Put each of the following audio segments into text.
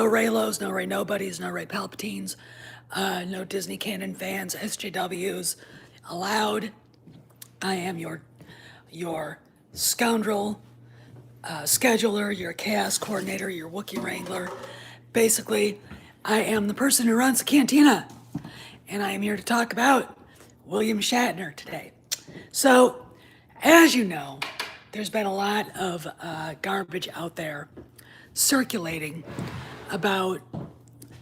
Raylos, no Ray Nobodies, no Ray Palpatines, no Disney canon fans, SJWs allowed. I am your scoundrel scheduler, your chaos coordinator, your Wookiee wrangler. Basically, I am the person who runs the cantina, and I am here to talk about William Shatner today. So, as you know, there's been a lot of garbage out there circulating about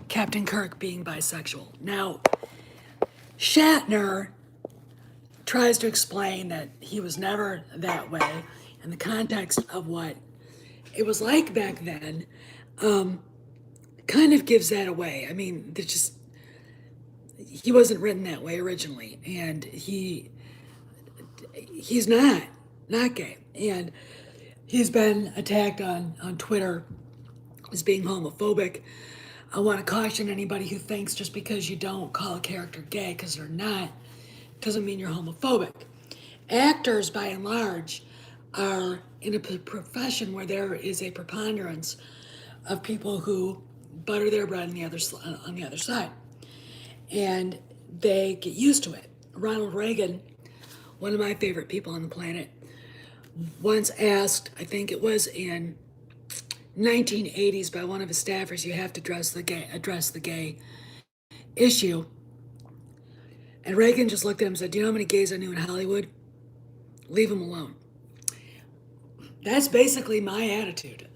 Captain Kirk being bisexual. Now, Shatner tries to explain that he was never that way in the context of what it was like back then. Kind of gives that away. I mean, he wasn't written that way originally, and he's not gay, and he's been attacked on Twitter as being homophobic. I want to caution anybody who thinks just because you don't call a character gay because they're not doesn't mean you're homophobic. Actors, by and large, are in a profession where there is a preponderance of people who butter their bread on the other side, and they get used to it. Ronald Reagan, one of my favorite people on the planet, once asked, I think it was in 1980s, by one of his staffers, you have to address the gay issue. And Reagan just looked at him and said, do you know how many gays I knew in Hollywood? Leave them alone. That's basically my attitude.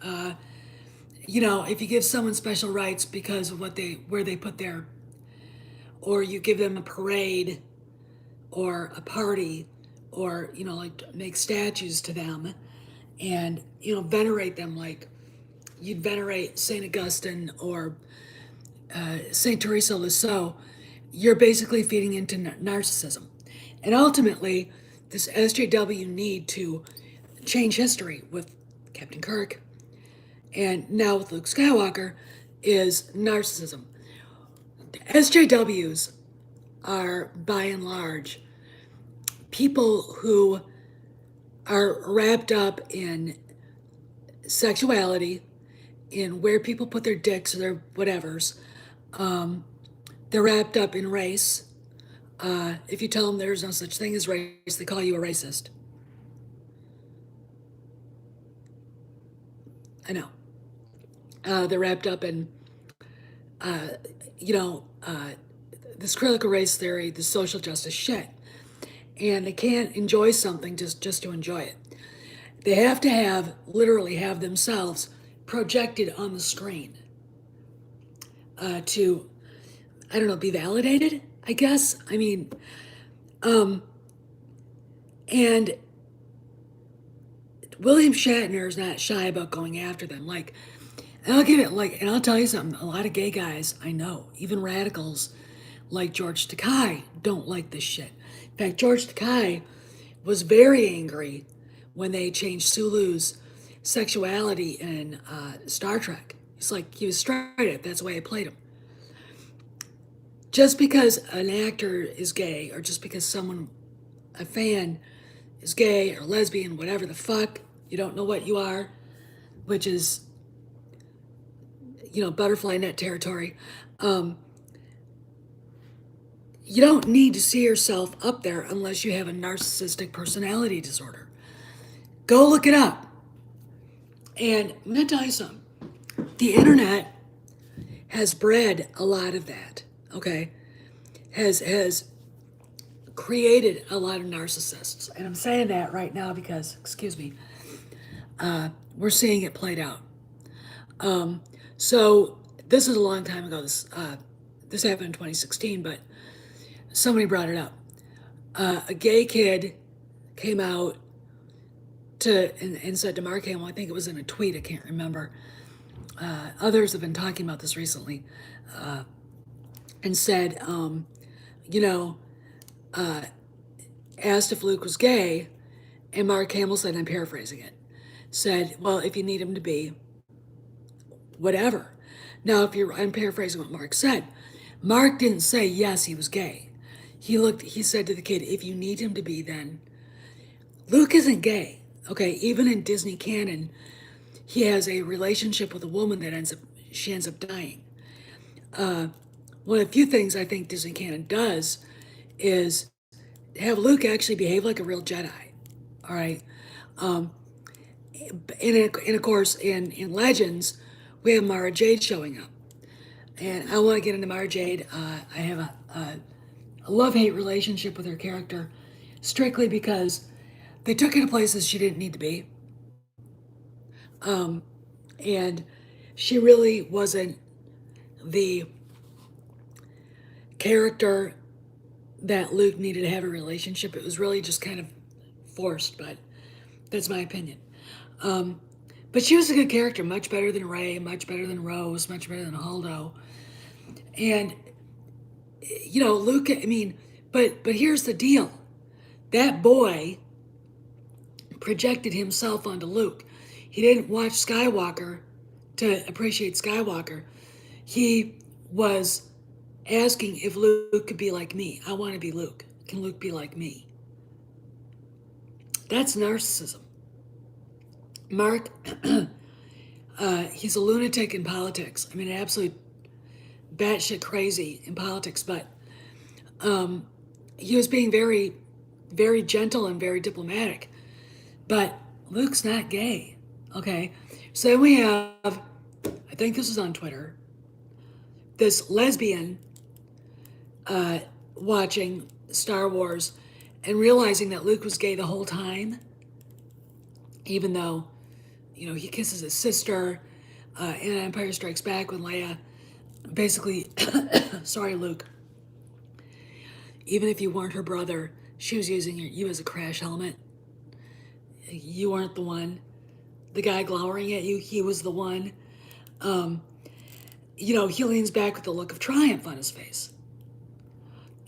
If you give someone special rights because of where they put their, or you give them a parade or a party, or, like make statues to them and, venerate them like you'd venerate St. Augustine or St. Teresa of Lisieux, you're basically feeding into narcissism. And ultimately, this SJW need to change history with Captain Kirk and now with Luke Skywalker is narcissism. SJWs are, by and large, people who are wrapped up in sexuality, in where people put their dicks or their whatevers. They're wrapped up in race. If you tell them there's no such thing as race, they call you a racist. I know. They're wrapped up in, this critical race theory, the social justice shit. And they can't enjoy something just to enjoy it. They have to literally have themselves projected on the screen to, I don't know, be validated, I guess. I mean, and William Shatner is not shy about going after them. And I'll tell you something, a lot of gay guys I know, even radicals like George Takei, don't like this shit. In fact, George Takei was very angry when they changed Sulu's sexuality in Star Trek. He was straight, that's the way I played him. Just because an actor is gay, or just because a fan is gay or lesbian, whatever the fuck, you don't know what you are, which is, butterfly net territory. You don't need to see yourself up there unless you have a narcissistic personality disorder. Go look it up. And I'm going to tell you something. The internet has bred a lot of that, okay? Has created a lot of narcissists. And I'm saying that right now because, we're seeing it played out. So this is a long time ago. This happened in 2016, but somebody brought it up. A gay kid came out and said to Mark Hamill, I think it was in a tweet, I can't remember. Others have been talking about this recently, and said, asked if Luke was gay, and Mark Hamill said, I'm paraphrasing it, said, well, if you need him to be, whatever. Now, I'm paraphrasing what Mark said. Mark didn't say, yes, he was gay. He said to the kid, if you need him to be, then. Luke isn't gay, okay? Even in Disney canon, he has a relationship with a woman that ends up she ends up dying. One of the few things I think Disney canon does is have Luke actually behave like a real Jedi. All right. Um, and of course, in Legends, we have Mara Jade showing up. And I want to get into Mara Jade. I have a love-hate relationship with her character strictly because they took her to places she didn't need to be. Um, and she really wasn't the character that Luke needed to have a relationship. It was really just kind of forced, but that's my opinion. Um, but she was a good character, much better than Rey, much better than Rose, much better than Holdo. And Luke. I mean, but here's the deal: that boy projected himself onto Luke. He didn't watch Skywalker to appreciate Skywalker. He was asking if Luke could be like me. I want to be Luke. Can Luke be like me? That's narcissism. Mark, he's a lunatic in politics. I mean, absolutely batshit crazy in politics, but he was being very, very gentle and very diplomatic. But Luke's not gay, okay? So then we have, I think this was on Twitter, this lesbian watching Star Wars and realizing that Luke was gay the whole time, even though, he kisses his sister in Empire Strikes Back with Leia. Basically, sorry, Luke. Even if you weren't her brother, she was using you as a crash helmet. You weren't the one. The guy glowering at you, he was the one. He leans back with a look of triumph on his face.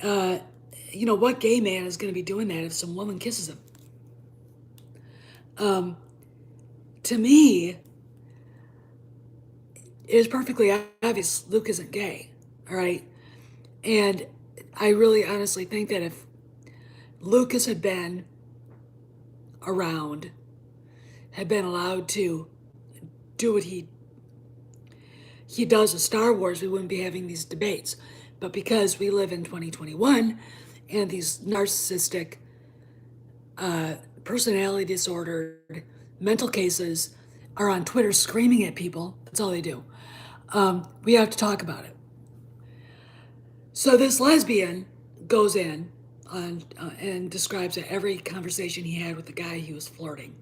What gay man is going to be doing that if some woman kisses him? To me, it is perfectly obvious Luke isn't gay, all right? And I really honestly think that if Lucas had been around, had been allowed to do what he does with Star Wars, we wouldn't be having these debates. But because we live in 2021 and these narcissistic, personality disordered mental cases are on Twitter screaming at people, that's all they do, we have to talk about it. So this lesbian goes in and describes every conversation he had with the guy he was flirting.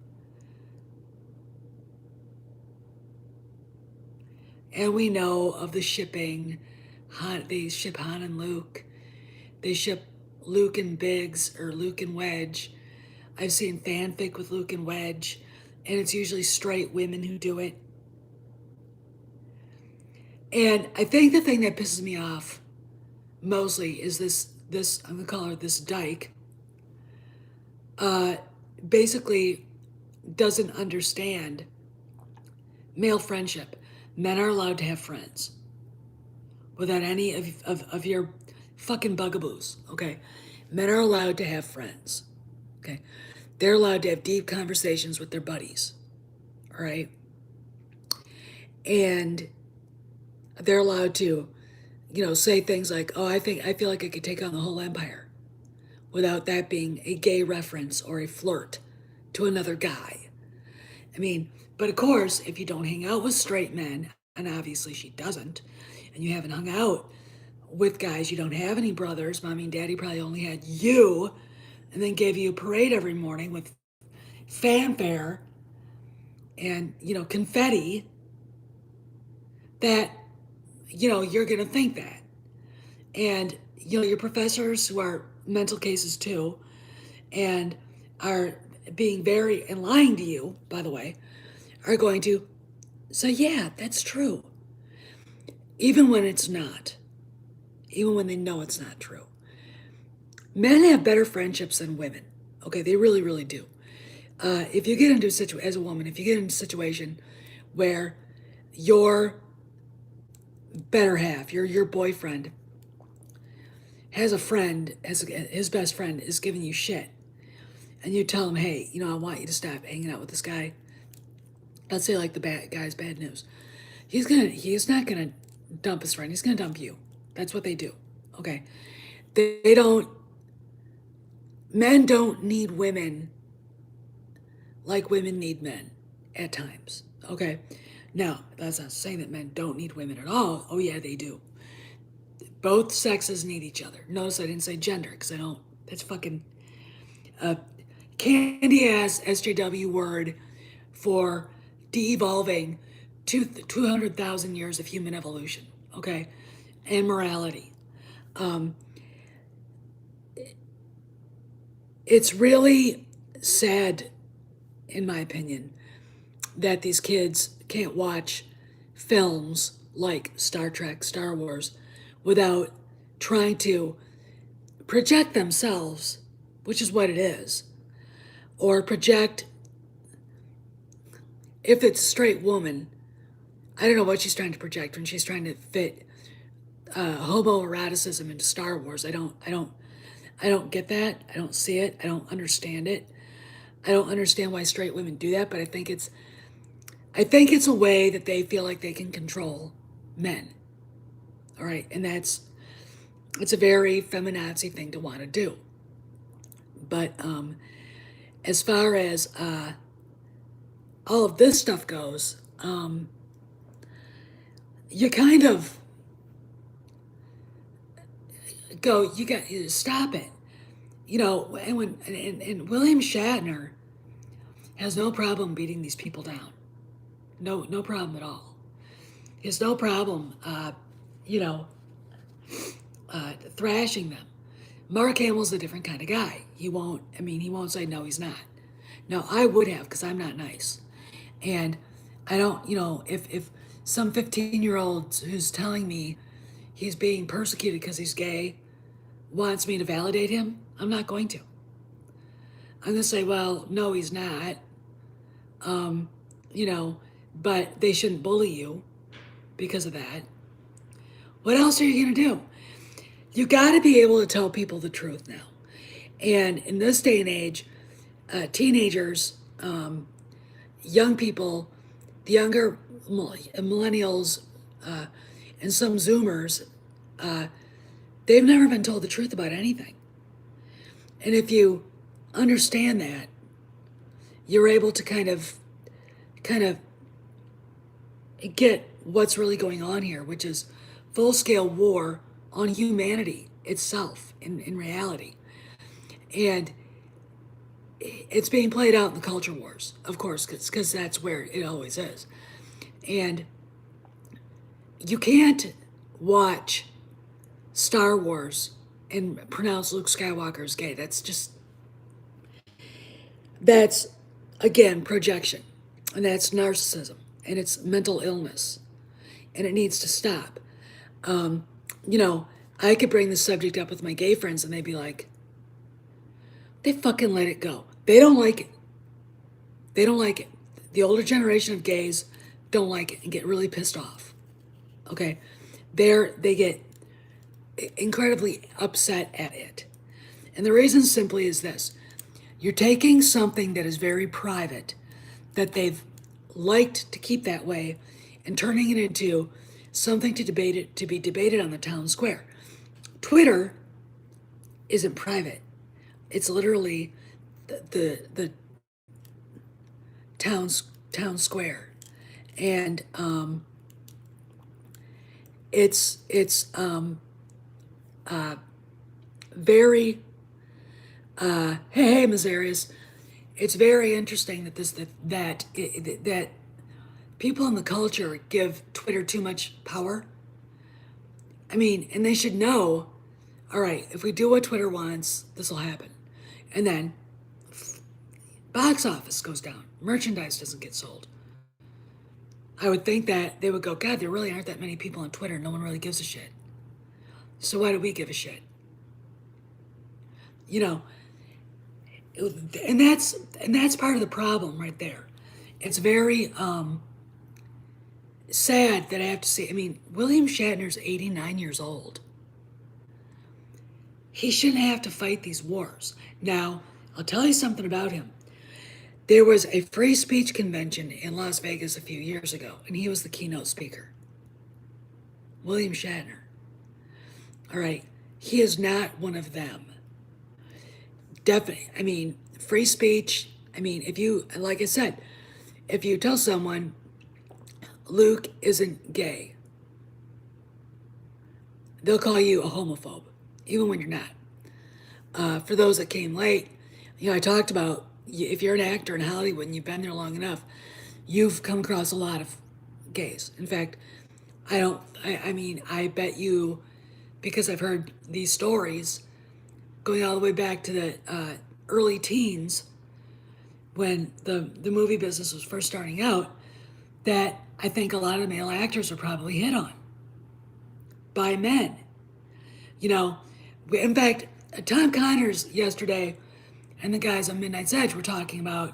And we know of the shipping. They ship Han and Luke. They ship Luke and Biggs or Luke and Wedge. I've seen fanfic with Luke and Wedge, and it's usually straight women who do it. And I think the thing that pisses me off mostly is this I'm gonna call her this dyke. Basically doesn't understand male friendship. Men are allowed to have friends without any of your fucking bugaboos, okay? Men are allowed to have friends, okay? They're allowed to have deep conversations with their buddies, all right? And they're allowed to, say things like, oh, I feel like I could take on the whole empire without that being a gay reference or a flirt to another guy. I mean, but of course, if you don't hang out with straight men, and obviously she doesn't, and you haven't hung out with guys, you don't have any brothers, mommy and daddy probably only had you, and then gave you a parade every morning with fanfare and, confetti, that, you're going to think that. And, your professors who are mental cases too, and are being and lying to you, by the way, are going to say, yeah, that's true. Even when it's not. Even when they know it's not true. Men have better friendships than women. Okay, they really, really do. If you get into a situation, as a woman, if you get into a situation where your better half, your boyfriend, has a friend, his best friend is giving you shit, and you tell him, hey, I want you to stop hanging out with this guy. Let's say like the guy's bad news. He's not gonna dump his friend. He's gonna dump you. That's what they do. Okay. They don't, men don't need women like women need men at times. Okay. Now, that's not saying that men don't need women at all. Oh, yeah, they do. Both sexes need each other. Notice I didn't say gender because I don't, that's fucking candy ass SJW word for de evolving 200,000 years of human evolution. Okay. And morality. It's really sad, in my opinion, that these kids can't watch films like Star Trek, Star Wars, without trying to project themselves, which is what it is, or project, if it's a straight woman, I don't know what she's trying to project when she's trying to fit homoeroticism into Star Wars. I don't get that. I don't see it. I don't understand it. I don't understand why straight women do that, but I think it's a way that they feel like they can control men. All right, and it's a very feminazi thing to want to do. But as far as all of this stuff goes, you kind of go, you stop it. You know, and William Shatner has no problem beating these people down. No problem at all. He has no problem, you know, thrashing them. Mark Hamill's a different kind of guy. He won't say no, he's not. Now, I would have, because I'm not nice. And I don't, you know, if some 15-year-old who's telling me he's being persecuted because he's gay wants me to validate him, I'm not going to. I'm going to say, well, no, he's not. You know, but they shouldn't bully you because of that. What else are you going to do? You got to be able to tell people the truth now. And in this day and age, teenagers, young people, the younger millennials, and some Zoomers, they've never been told the truth about anything. And if you understand that, you're able to kind of get what's really going on here, which is full-scale war on humanity itself in reality. And it's being played out in the culture wars, of course, because that's where it always is. And you can't watch Star Wars and pronounce Luke Skywalker as gay. That's again projection, and that's narcissism, and it's mental illness, and it needs to stop. You know, I could bring this subject up with my gay friends, and they'd be like, they fucking let it go. They don't like it. They don't like it. The older generation of gays don't like it and get really pissed off. Okay? They get incredibly upset at it. And the reason simply is this. You're taking something that is very private, that they've liked to keep that way, and turning it into something to be debated on the town square. Twitter isn't private. It's literally the town square, and it's very hey Mazarius, it's very interesting that people in the culture give Twitter too much power. I mean, and they should know, all right, if we do what Twitter wants, this will happen. And then box office goes down. Merchandise doesn't get sold. I would think that they would go, God, there really aren't that many people on Twitter. No one really gives a shit. So why do we give a shit? You know, and that's part of the problem right there. It's very sad that I have to say, I mean, William Shatner's 89 years old. He shouldn't have to fight these wars. Now, I'll tell you something about him. There was a free speech convention in Las Vegas a few years ago, and he was the keynote speaker. William Shatner. All right. He is not one of them. Definitely. I mean, free speech. I mean, if you, like I said, if you tell someone Luke isn't gay, they'll call you a homophobe, even when you're not. For those that came late, I talked about if you're an actor in Hollywood and you've been there long enough, you've come across a lot of gays. In fact, I mean, I bet you, because I've heard these stories going all the way back to the early teens when the movie business was first starting out, that I think a lot of male actors are probably hit on by men. In fact, Tom Connors yesterday and the guys on Midnight's Edge were talking about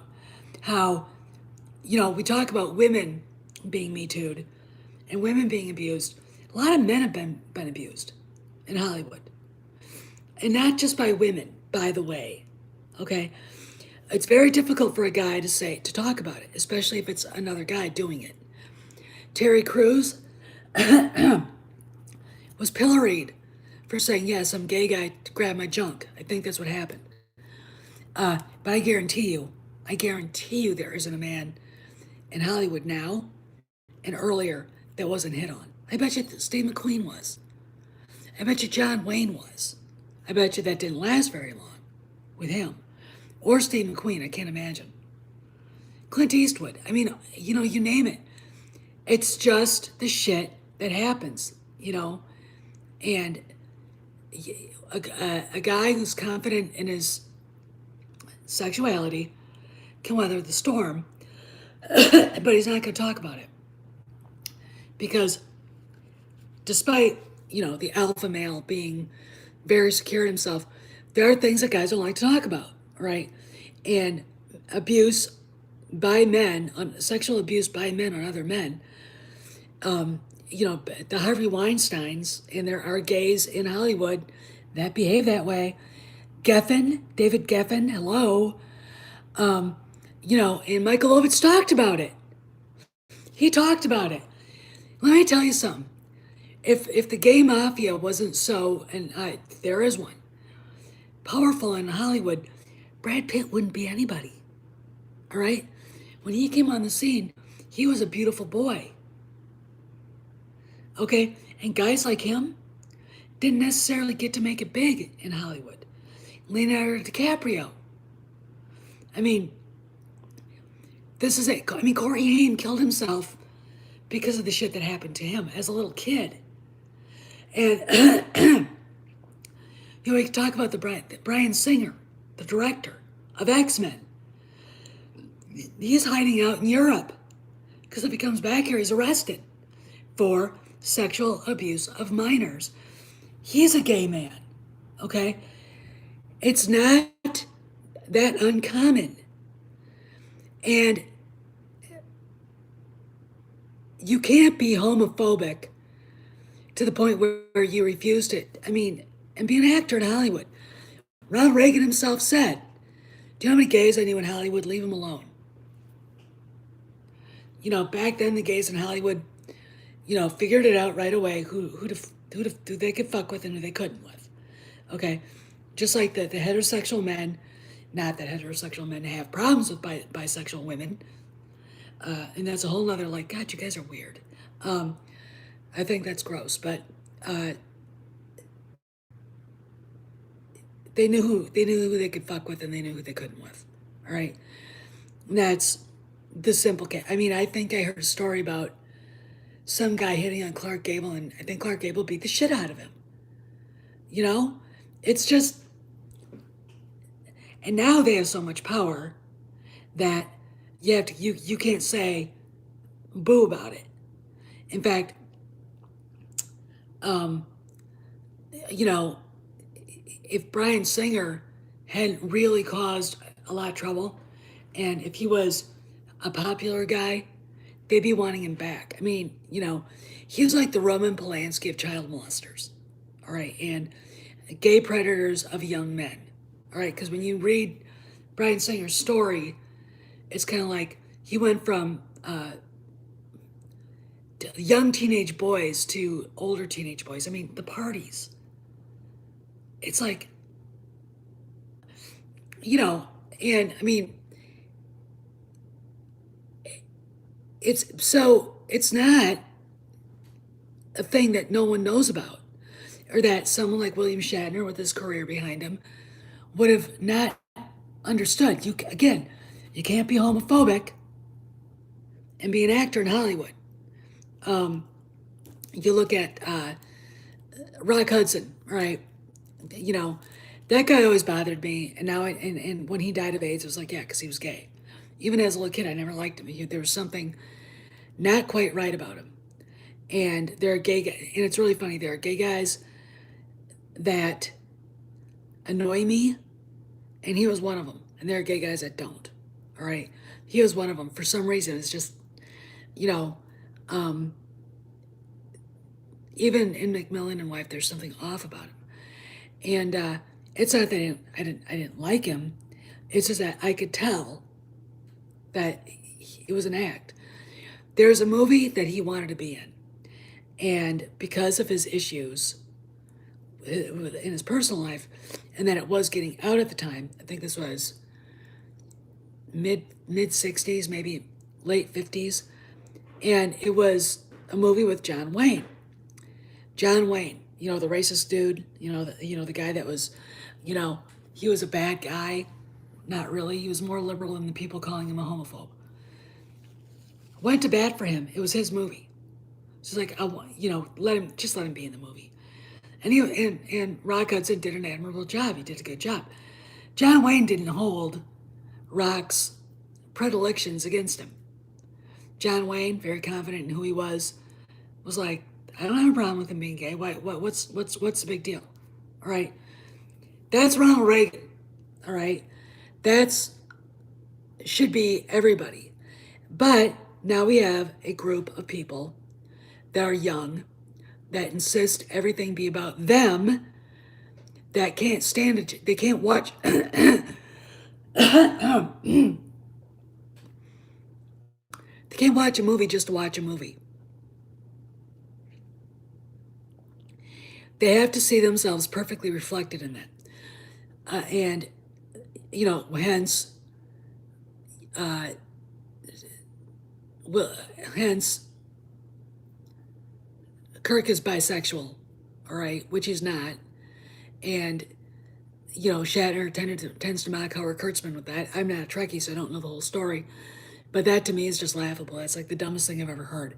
how, we talk about women being Me Too'd and women being abused. A lot of men have been abused in Hollywood. And not just by women, by the way. Okay? It's very difficult for a guy to talk about it, especially if it's another guy doing it. Terry Crews was pilloried for saying, yeah, some gay guy grabbed my junk. I think that's what happened. But I guarantee you there isn't a man in Hollywood now and earlier that wasn't hit on. I bet you Steve McQueen was. I bet you John Wayne was. I bet you that didn't last very long with him. Or Steve McQueen, I can't imagine. Clint Eastwood, I mean, you name it. It's just the shit that happens, And a guy who's confident in his sexuality can weather the storm, but he's not going to talk about it. Because despite, the alpha male being very secure in himself, there are things that guys don't like to talk about, right? And abuse by men, sexual abuse by men on other men, the Harvey Weinsteins, and there are gays in Hollywood that behave that way. David Geffen, hello. And Michael Ovitz talked about it. He talked about it. Let me tell you something. If the gay mafia wasn't so, and there is one, powerful in Hollywood, Brad Pitt wouldn't be anybody. All right? When he came on the scene, he was a beautiful boy. Okay? And guys like him didn't necessarily get to make it big in Hollywood. Leonardo DiCaprio. I mean, this is it. I mean, Corey Haim killed himself because of the shit that happened to him as a little kid. And, we can talk about the Bryan Singer, the director of X-Men. He's hiding out in Europe because if he comes back here, he's arrested for sexual abuse of minors. He's a gay man, okay? It's not that uncommon. And you can't be homophobic to the point where you refused it. I mean, and be an actor in Hollywood. Ronald Reagan himself said, do you know how many gays I knew in Hollywood? Leave them alone. Back then the gays in Hollywood, figured it out right away who they could fuck with and who they couldn't with. Okay? Just like the heterosexual men, not that heterosexual men have problems with bisexual women. And that's a whole nother, God, you guys are weird. I think that's gross, but they knew who they could fuck with and they knew who they couldn't with. All right? And that's the simple case. I mean, I think I heard a story about some guy hitting on Clark Gable, and I think Clark Gable beat the shit out of him. It's just, and now they have so much power that you can't say boo about it. In fact, if Bryan Singer hadn't really caused a lot of trouble, and if he was a popular guy, they'd be wanting him back. I mean, he was like the Roman Polanski of child molesters, all right, and gay predators of young men, all right, because when you read Bryan Singer's story, it's kind of like he went from young teenage boys to older teenage boys. I mean, the parties. It's like, you know, and I mean, it's not a thing that no one knows about, or that someone like William Shatner with his career behind him would have not understood. You again, you can't be homophobic and be an actor in Hollywood. You look at Rock Hudson, right? You know, that guy always bothered me, and now and when he died of AIDS, it was like, yeah, because he was gay. Even as a little kid, I never liked him. There was something not quite right about him. And there are gay guys, and it's really funny. There are gay guys that annoy me, and he was one of them. And there are gay guys that don't. All right, he was one of them. For some reason, it's just, you know, even in McMillan and Wife, there's something off about him. And it's not that I didn't like him. It's just that I could tell that it was an act. There's a movie that he wanted to be in, and because of his issues in his personal life, and that it was getting out at the time. I think this was mid 60s, maybe late 50s, and it was a movie with John Wayne. John Wayne, you know, the racist dude, the guy that was, he was a bad guy. Not really. He was more liberal than the people calling him a homophobe. Went to bat for him. It was his movie. So it's like, let him be in the movie. And Rock Hudson did an admirable job. He did a good job. John Wayne didn't hold Rock's predilections against him. John Wayne, very confident in who he was like, I don't have a problem with him being gay. What's the big deal? All right. That's Ronald Reagan. All right. Should be everybody. But now we have a group of people that are young, that insist everything be about them, that can't stand it. They can't watch. They can't watch a movie just to watch a movie. They have to see themselves perfectly reflected in that. And, hence, Kirk is bisexual, all right, which he's not. And, Shatner tends to mock Howard Kurtzman with that. I'm not a Trekkie, so I don't know the whole story. But that to me is just laughable. That's like the dumbest thing I've ever heard.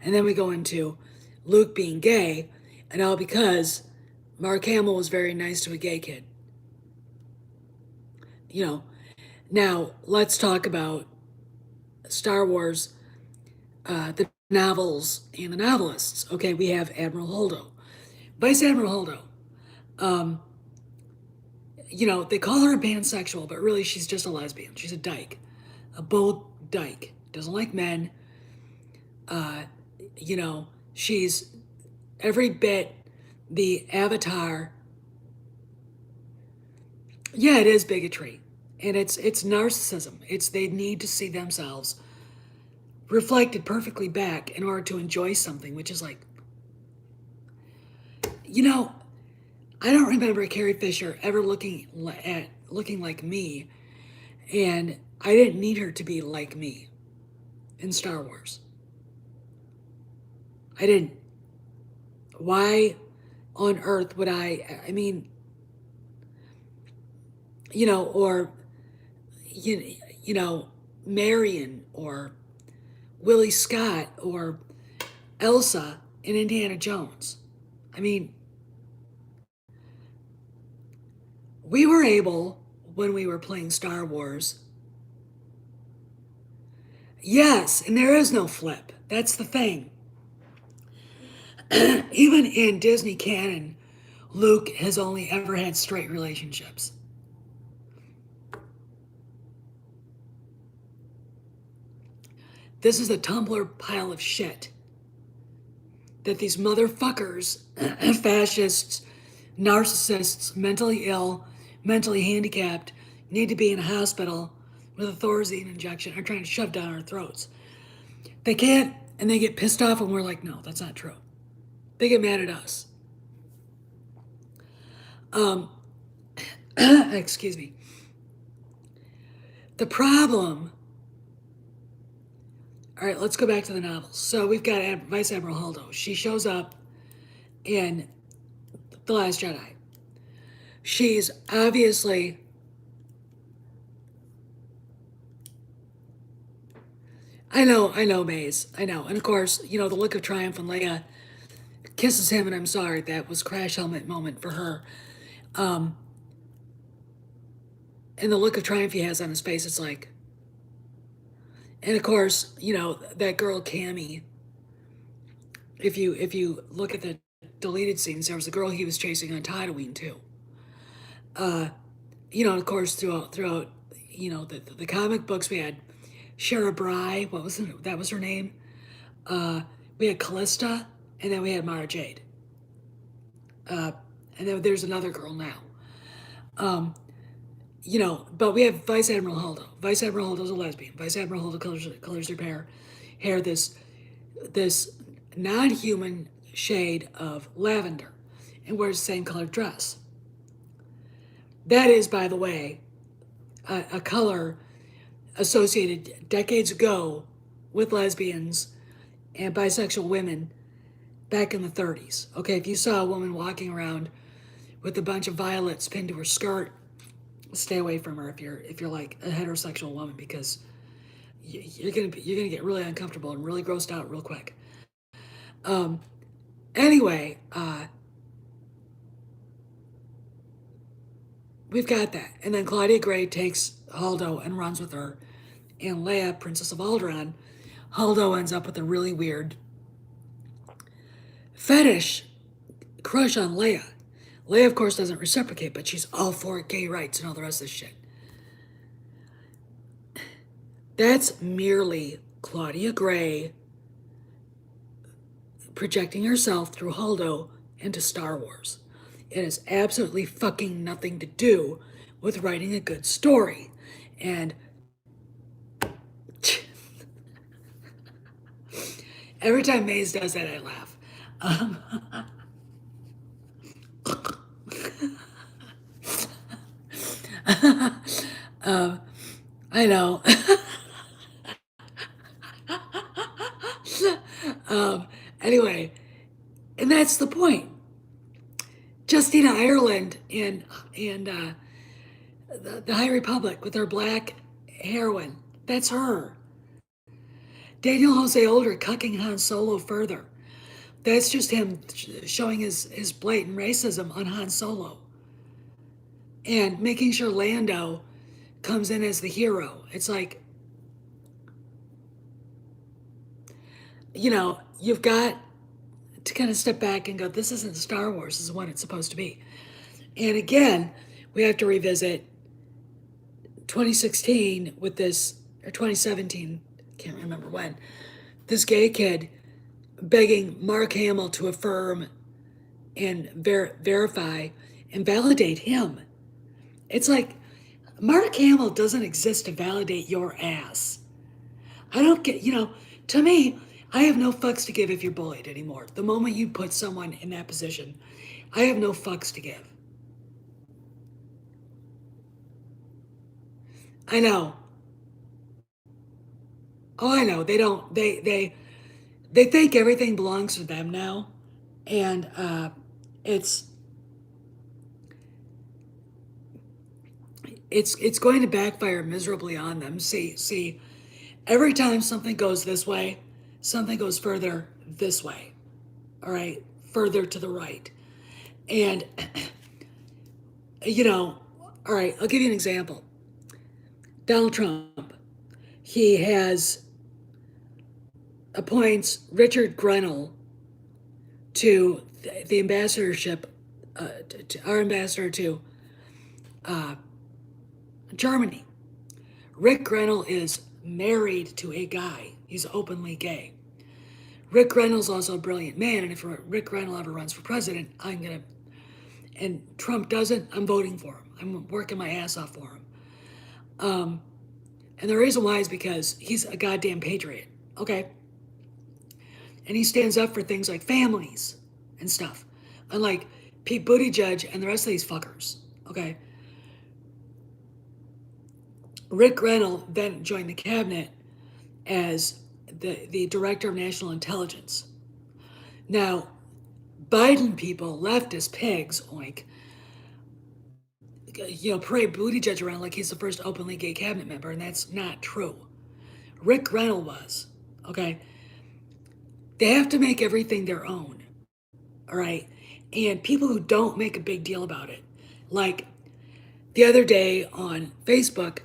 And then we go into Luke being gay, and all because Mark Hamill was very nice to a gay kid. Now let's talk about Star Wars, the novels and the novelists. Okay, we have Admiral Holdo. Vice Admiral Holdo. They call her a pansexual, but really she's just a lesbian. She's a dyke. A bold dyke. Doesn't like men. She's every bit the avatar. Yeah, it is bigotry. And it's narcissism. They need to see themselves reflected perfectly back in order to enjoy something, which is like, I don't remember Carrie Fisher ever looking like me, and I didn't need her to be like me in Star Wars. I didn't. Why on earth would I mean, or, Marion or Willie Scott or Elsa in Indiana Jones. I mean, we were able, when we were playing Star Wars, yes, and there is no flip. That's the thing. Even in Disney canon, Luke has only ever had straight relationships. This is a Tumblr pile of shit that these motherfuckers, fascists, narcissists, mentally ill, mentally handicapped, need to be in a hospital with a Thorazine injection are trying to shove down our throats. They can't, and they get pissed off, and we're like, no, that's not true. They get mad at us. Excuse me. The problem. All right, let's go back to the novels. So we've got Vice Admiral Holdo. She shows up in The Last Jedi. She's obviously I know, Maze. I know. And of course, the look of triumph when Leia kisses him and I'm sorry, that was crash helmet moment for her. And the look of triumph he has on his face, it's like, and of course, that girl Cammy. If you look at the deleted scenes, there was a girl he was chasing on Tatooine too. Of course, throughout the comic books, we had Shara Bry. That was her name. We had Callista, and then we had Mara Jade. And then there's another girl now. But we have Vice Admiral Holdo. Vice Admiral Holdo's a lesbian. Vice Admiral Holdo colors her hair this non-human shade of lavender and wears the same colored dress. That is, by the way, a color associated decades ago with lesbians and bisexual women back in the 30s. Okay, if you saw a woman walking around with a bunch of violets pinned to her skirt, stay away from her if you're like a heterosexual woman, because you're gonna get really uncomfortable and really grossed out real quick. Anyway, we've got that, and then Claudia Gray takes Holdo and runs with her, and Leia, Princess of Alderaan, Holdo ends up with a really weird fetish crush on Leia. Leia, of course, doesn't reciprocate, but she's all for gay rights and all the rest of this shit. That's merely Claudia Gray projecting herself through Holdo into Star Wars. It has absolutely fucking nothing to do with writing a good story. And every time Maze does that, I laugh. I know. Anyway, and that's the point. Justina Ireland in the High Republic with her black heroine. That's her. Daniel Jose Older cucking Han Solo further. That's just him showing his blatant racism on Han Solo. And making sure Lando comes in as the hero. It's like, you've got to kind of step back and go, this isn't Star Wars, this is what it's supposed to be. And again, we have to revisit 2016 with this, or 2017, can't remember when, this gay kid begging Mark Hamill to affirm and verify and validate him. It's like, Mark Hamill doesn't exist to validate your ass. I don't get, to me, I have no fucks to give if you're bullied anymore. The moment you put someone in that position, I have no fucks to give. I know. Oh, I know. They don't, they think everything belongs to them now. And it's going to backfire miserably on them. See, every time something goes this way, something goes further this way. All right, further to the right. And, all right, I'll give you an example. Donald Trump, he appoints Richard Grenell to the ambassadorship, our ambassador to Germany. Rick Grenell is married to a guy. He's openly gay. Rick Grenell's also a brilliant man, and if Rick Grenell ever runs for president, and Trump doesn't, I'm voting for him. I'm working my ass off for him. And the reason why is because he's a goddamn patriot, okay? And he stands up for things like families and stuff. Unlike Pete Buttigieg and the rest of these fuckers, okay? Rick Grenell then joined the cabinet as the director of national intelligence. Now, Biden people, leftist pigs, oink, parade Buttigieg around like he's the first openly gay cabinet member, and that's not true. Rick Grenell was, okay? They have to make everything their own, all right? And people who don't make a big deal about it, like the other day on Facebook,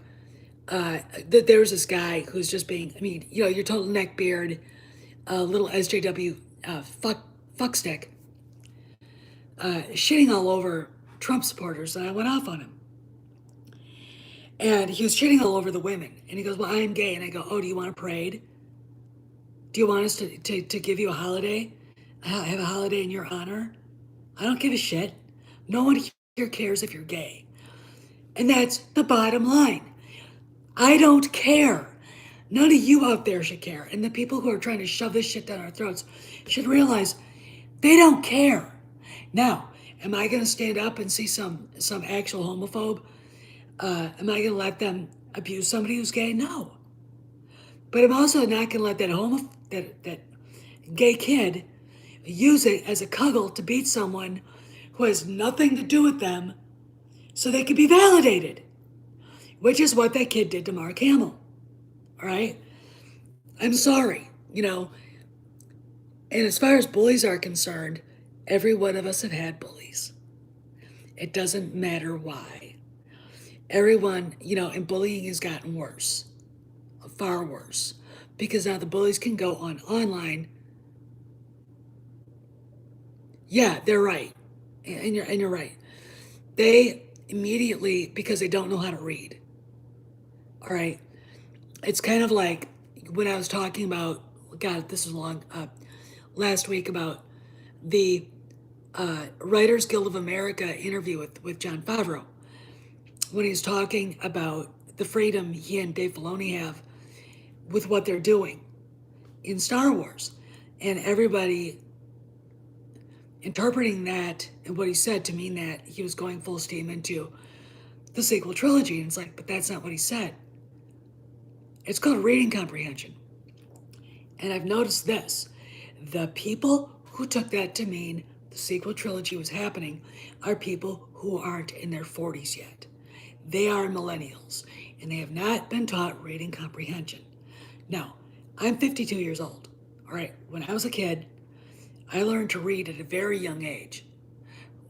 there was this guy who's just being, your total neckbeard, little SJW fuckstick, shitting all over Trump supporters, and I went off on him. And he was shitting all over the women. And he goes, well, I'm gay. And I go, oh, do you want a parade? Do you want us to give you a holiday? Have a holiday in your honor? I don't give a shit. No one here cares if you're gay. And that's the bottom line. I don't care. None of you out there should care. And the people who are trying to shove this shit down our throats should realize they don't care. Now, am I going to stand up and see some actual homophobe? Am I going to let them abuse somebody who's gay? No. But I'm also not going to let that gay kid use it as a cudgel to beat someone who has nothing to do with them so they can be validated, which is what that kid did to Mark Hamill. All right? I'm sorry, And as far as bullies are concerned, every one of us have had bullies. It doesn't matter why. Everyone, and bullying has gotten worse, far worse, because now the bullies can go online. Yeah, they're right, and you're right. They immediately, because they don't know how to read. All right, it's kind of like when I was talking about, God, this was long, last week about the Writers Guild of America interview with Jon Favreau, when he's talking about the freedom he and Dave Filoni have with what they're doing in Star Wars. And everybody interpreting that and what he said to mean that he was going full steam into the sequel trilogy. And it's like, but that's not what he said. It's called reading comprehension. And I've noticed this. The people who took that to mean the sequel trilogy was happening are people who aren't in their 40s yet. They are millennials, and they have not been taught reading comprehension. Now, I'm 52 years old, all right? When I was a kid, I learned to read at a very young age.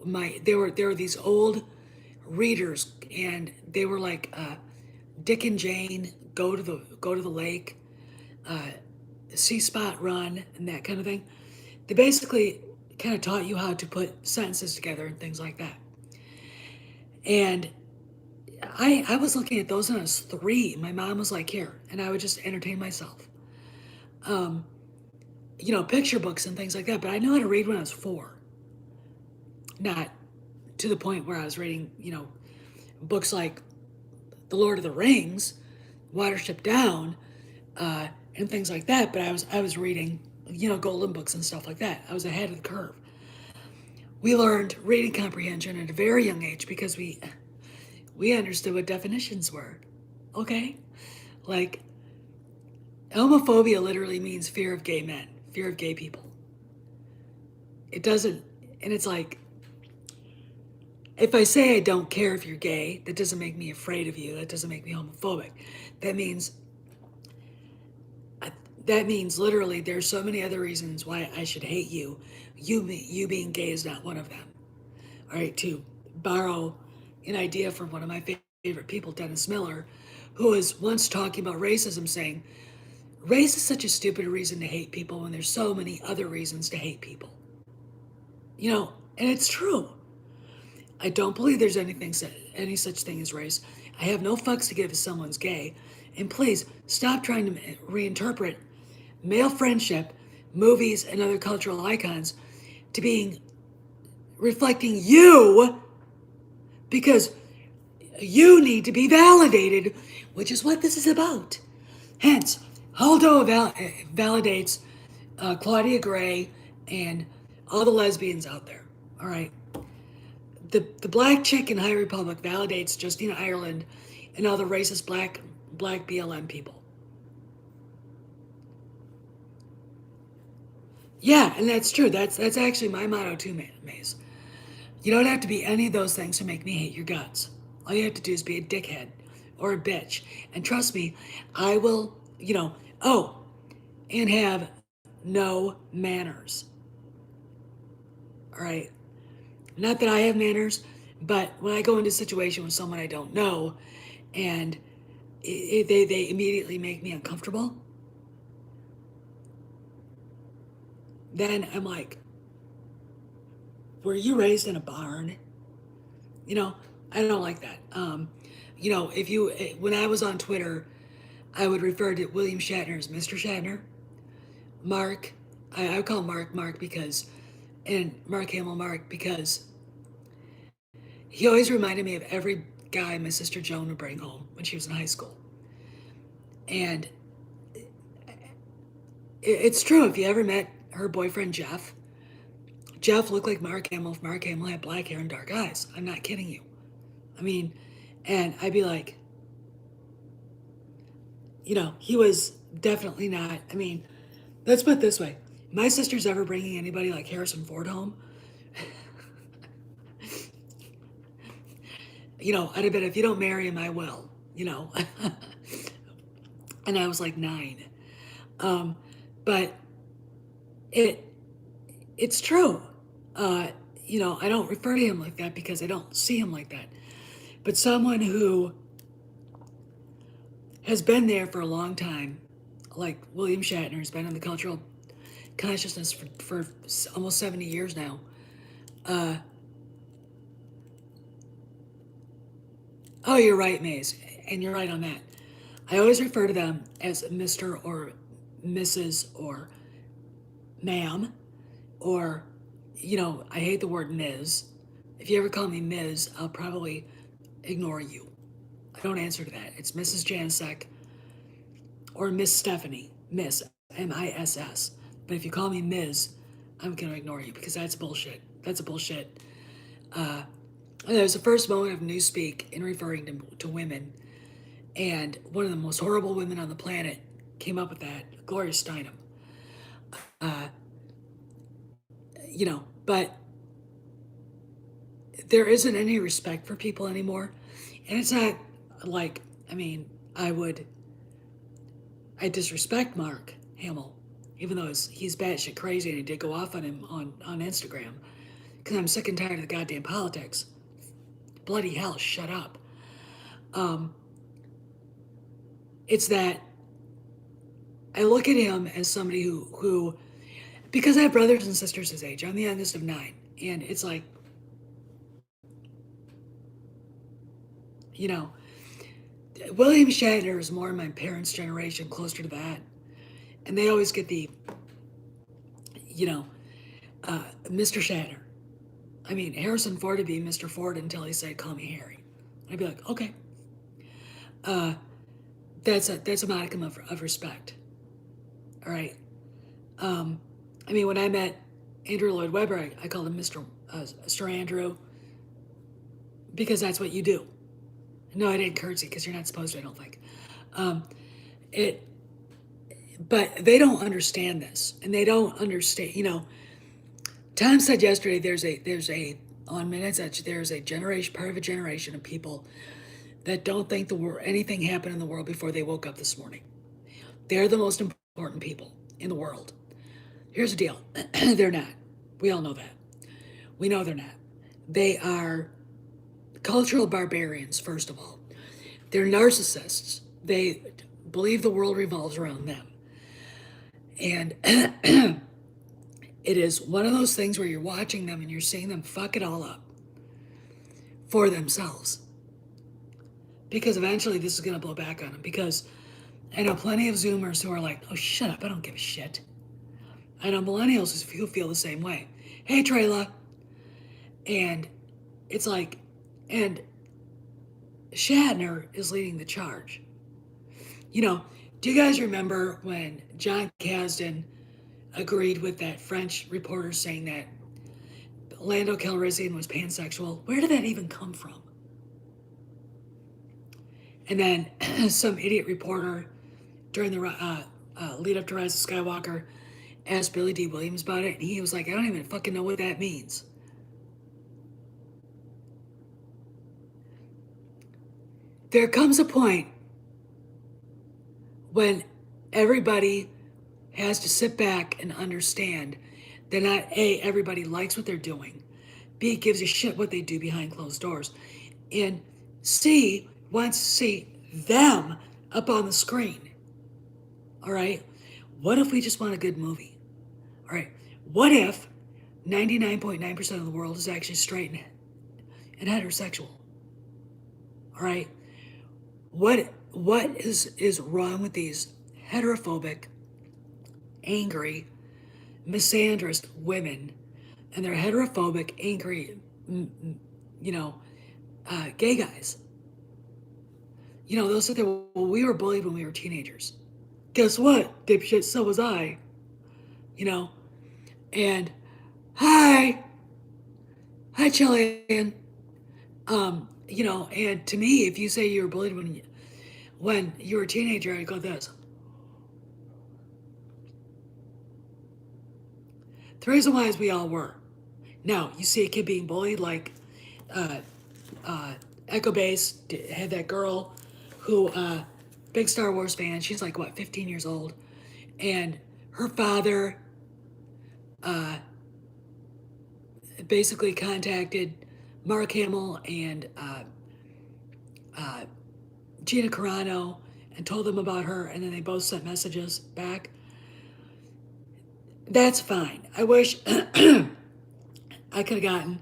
There were these old readers, and they were like Dick and Jane, go to the lake, See Spot Run, and that kind of thing. They basically kind of taught you how to put sentences together and things like that. And I was looking at those when I was 3. My mom was like, here, and I would just entertain myself. Picture books and things like that, but I knew how to read when I was 4. Not to the point where I was reading, books like The Lord of the Rings, Watership Down, and things like that, but I was reading, golden books and stuff like that. I was ahead of the curve. We learned reading comprehension at a very young age because we understood what definitions were, okay? Like, homophobia literally means fear of gay men, fear of gay people. It doesn't, and it's like, if I say I don't care if you're gay, that doesn't make me afraid of you, that doesn't make me homophobic. That means literally there's so many other reasons why I should hate you. You being gay is not one of them. All right, to borrow an idea from one of my favorite people, Dennis Miller, who was once talking about racism, saying, race is such a stupid reason to hate people when there's so many other reasons to hate people. And it's true. I don't believe there's any such thing as race. I have no fucks to give if someone's gay. And please, stop trying to reinterpret male friendship, movies, and other cultural icons to being reflecting you, because You need to be validated, which is what this is about. Hence, Haldo validates Claudia Gray and all the lesbians out there. All right. The black chick in High Republic validates Justina Ireland and all the racist black BLM people. Yeah, and that's true. That's actually my motto too, Maze. You don't have to be any of those things to make me hate your guts. All you have to do is be a dickhead or a bitch. And trust me, I will, and have no manners. All right. Not that I have manners, but when I go into a situation with someone I don't know and they immediately make me uncomfortable, then I'm like, were you raised in a barn? I don't like that. When I was on Twitter, I would refer to William Shatner as Mr. Shatner. Mark, I would call Mark because, and Mark Hamill Mark because he always reminded me of every guy my sister Joan would bring home when she was in high school. And it's true, if you ever met her boyfriend Jeff looked like Mark Hamill if Mark Hamill had black hair and dark eyes. I'm not kidding you. I mean, and I'd be like, he was definitely not. I mean, let's put it this way. My sister's ever bringing anybody like Harrison Ford home, I'd have been, if you don't marry him, I will, And I was like 9. But it's true. I don't refer to him like that because I don't see him like that. But someone who has been there for a long time, like William Shatner, has been in the cultural consciousness for almost 70 years now. Oh, you're right, Maze, and you're right on that. I always refer to them as Mr. or Mrs. or ma'am, or, I hate the word Ms. If you ever call me Ms., I'll probably ignore you. I don't answer to that. It's Mrs. Jansek or Miss Stephanie, Miss, M-I-S-S. But if you call me Ms., I'm going to ignore you because that's bullshit. That's a bullshit. There was the first moment of newspeak in referring to women, and one of the most horrible women on the planet came up with that, Gloria Steinem. But there isn't any respect for people anymore. And it's not like, I disrespect Mark Hamill, even though he's batshit crazy and he did go off on him on Instagram, because I'm sick and tired of the goddamn politics. Bloody hell, shut up. It's that I look at him as somebody who, because I have brothers and sisters his age, I'm the youngest of 9, and it's like, William Shatner is more my parents' generation, closer to that, and they always get the, Mr. Shatner. Harrison Ford would be Mr. Ford until he said, "Call me Harry." I'd be like, okay. That's a modicum of respect. All right. When I met Andrew Lloyd Webber, I called him Mr. Sir Andrew, because that's what you do. No, I didn't curtsy because you're not supposed to, I don't think. But they don't understand this, and they don't understand. Tom said yesterday there's a generation, part of a generation of people that don't think anything happened in the world before they woke up this morning. They're the most important people in the world. Here's the deal. They're not. We all know that. We know they're not. They are cultural barbarians, first of all. They're narcissists. They believe the world revolves around them. And it is one of those things where you're watching them and you're seeing them fuck it all up for themselves. Because eventually this is going to blow back on them. Because I know plenty of Zoomers who are like, oh, shut up, I don't give a shit. I know millennials who feel the same way. Hey, Trayla. And it's like, and Shatner is leading the charge. You know, do you guys remember when John Kasdan agreed with that French reporter saying that Lando Calrissian was pansexual? Where did that even come from? And then some idiot reporter during the lead up to Rise of Skywalker asked Billy D. Williams about it, and he was like, I don't even fucking know what that means. There comes a point when everybody has to sit back and understand that not A, everybody likes what they're doing, B, gives a shit what they do behind closed doors, and C, wants to see them up on the screen. All right? What if we just want a good movie? All right? What if 99.9% of the world is actually straight and heterosexual? All right? What is wrong with these heterophobic, angry, misandrist women and their heterophobic, angry, gay guys? Those are well, we were bullied when we were teenagers. Guess what, dipshit? So was I. And hi, Chilean. And to me, if you say you were bullied when you were a teenager, I go this. The reason why is we all were. Now, you see a kid being bullied, like Echo Base had that girl who, big Star Wars fan, she's like, 15 years old, and her father basically contacted Mark Hamill and Gina Carano and told them about her, and then they both sent messages back. That's fine. I wish I could have gotten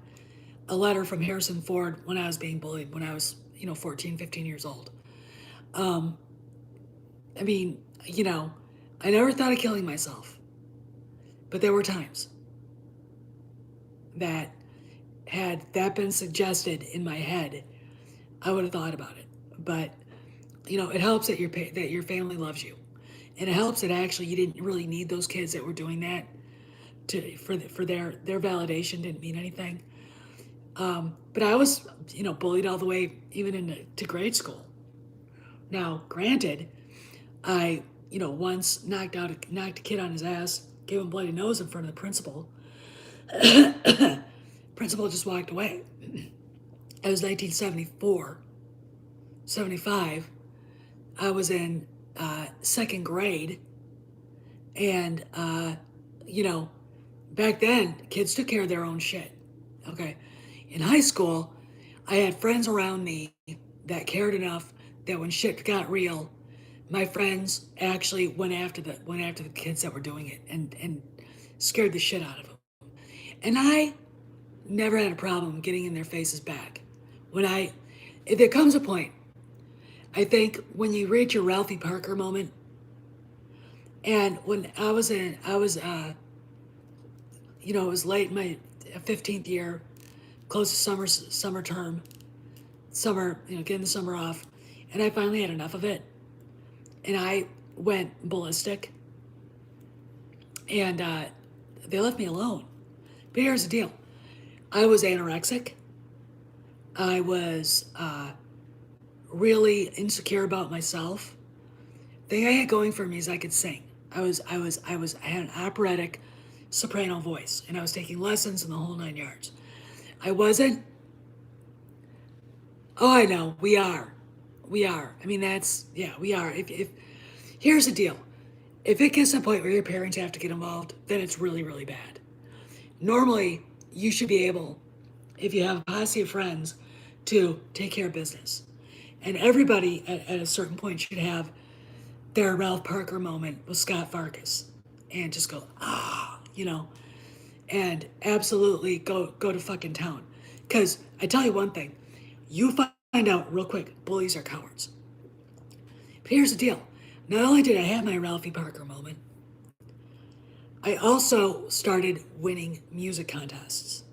a letter from Harrison Ford when I was being bullied when I was, 14, 15 years old. I mean, I never thought of killing myself, but there were times that had that been suggested in my head, I would have thought about it. But it helps that your family loves you, and it helps that actually you didn't really need those kids that were doing that for their validation didn't mean anything. But I was bullied all the way even into grade school. Now, granted, I once knocked a kid on his ass, gave him a bloody nose in front of the principal. Principal just walked away. It was 1974, 75. I was in second grade, and back then kids took care of their own shit. Okay, in high school, I had friends around me that cared enough that when shit got real, my friends actually went after the kids that were doing it and scared the shit out of them. And I never had a problem getting in their faces back. There comes a point, I think, when you reach your Ralphie Parker moment. And when it was late in my 15th year, close to summer term, getting the summer off, and I finally had enough of it, and I went ballistic, and they left me alone. But here's the deal. I was anorexic. I was really insecure about myself. The thing I had going for me is I could sing. I had an operatic soprano voice, and I was taking lessons in the whole 9 yards. I wasn't. Oh, I know. We are. We are. I mean, we are. If here's the deal. If it gets to a point where your parents have to get involved, then it's really, really bad. Normally, you should be able, if you have a posse of friends, to take care of business. And everybody at a certain point should have their Ralph Parker moment with Scott Farkas and just go, and absolutely go to fucking town. Because I tell you one thing, you find out real quick, bullies are cowards. But here's the deal. Not only did I have my Ralphie Parker moment, I also started winning music contests.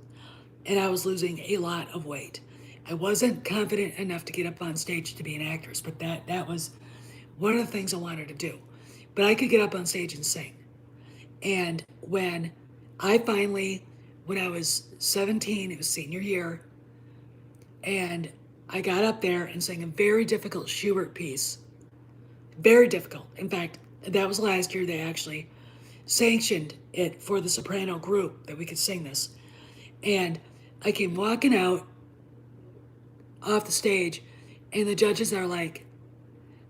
And I was losing a lot of weight. I wasn't confident enough to get up on stage to be an actress, but that was one of the things I wanted to do. But I could get up on stage and sing. And when I was 17, it was senior year, and I got up there and sang a very difficult Schubert piece. Very difficult. In fact, that was last year they actually sanctioned it for the soprano group that we could sing this. And I came walking out off the stage, and the judges are like,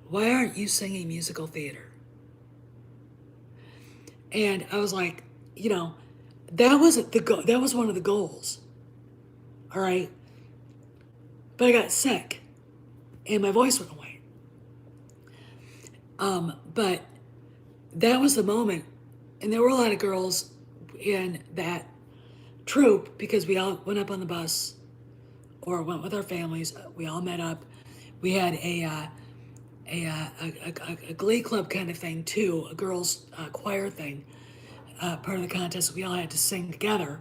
"Why aren't you singing musical theater?" And I was like, that was that was one of the goals. All right. But I got sick and my voice went away. But that was the moment. And there were a lot of girls in that troupe because we all went up on the bus or went with our families. We all met up. We had a glee club kind of thing too, a girls' choir thing, part of the contest. We all had to sing together.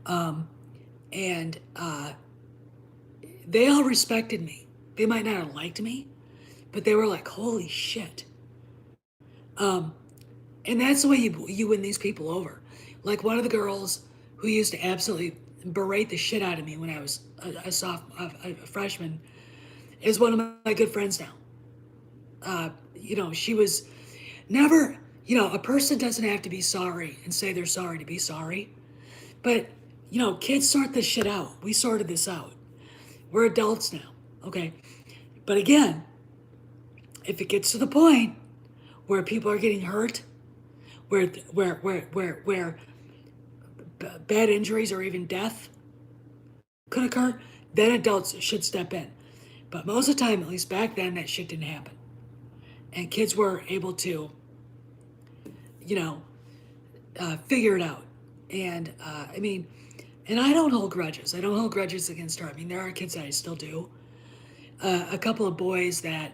And they all respected me. They might not have liked me, but they were like, holy shit. And that's the way you win these people over. Like one of the girls who used to absolutely berate the shit out of me when I was a freshman is one of my good friends now. She was never, a person doesn't have to be sorry and say they're sorry to be sorry. But, kids sort this shit out. We sorted this out. We're adults now, okay? But again, if it gets to the point where people are getting hurt, where bad injuries or even death could occur, then adults should step in. But most of the time, at least back then, that shit didn't happen. And kids were able to, figure it out. And, and I don't hold grudges. I don't hold grudges against her. I mean, there are kids that I still do. A couple of boys that,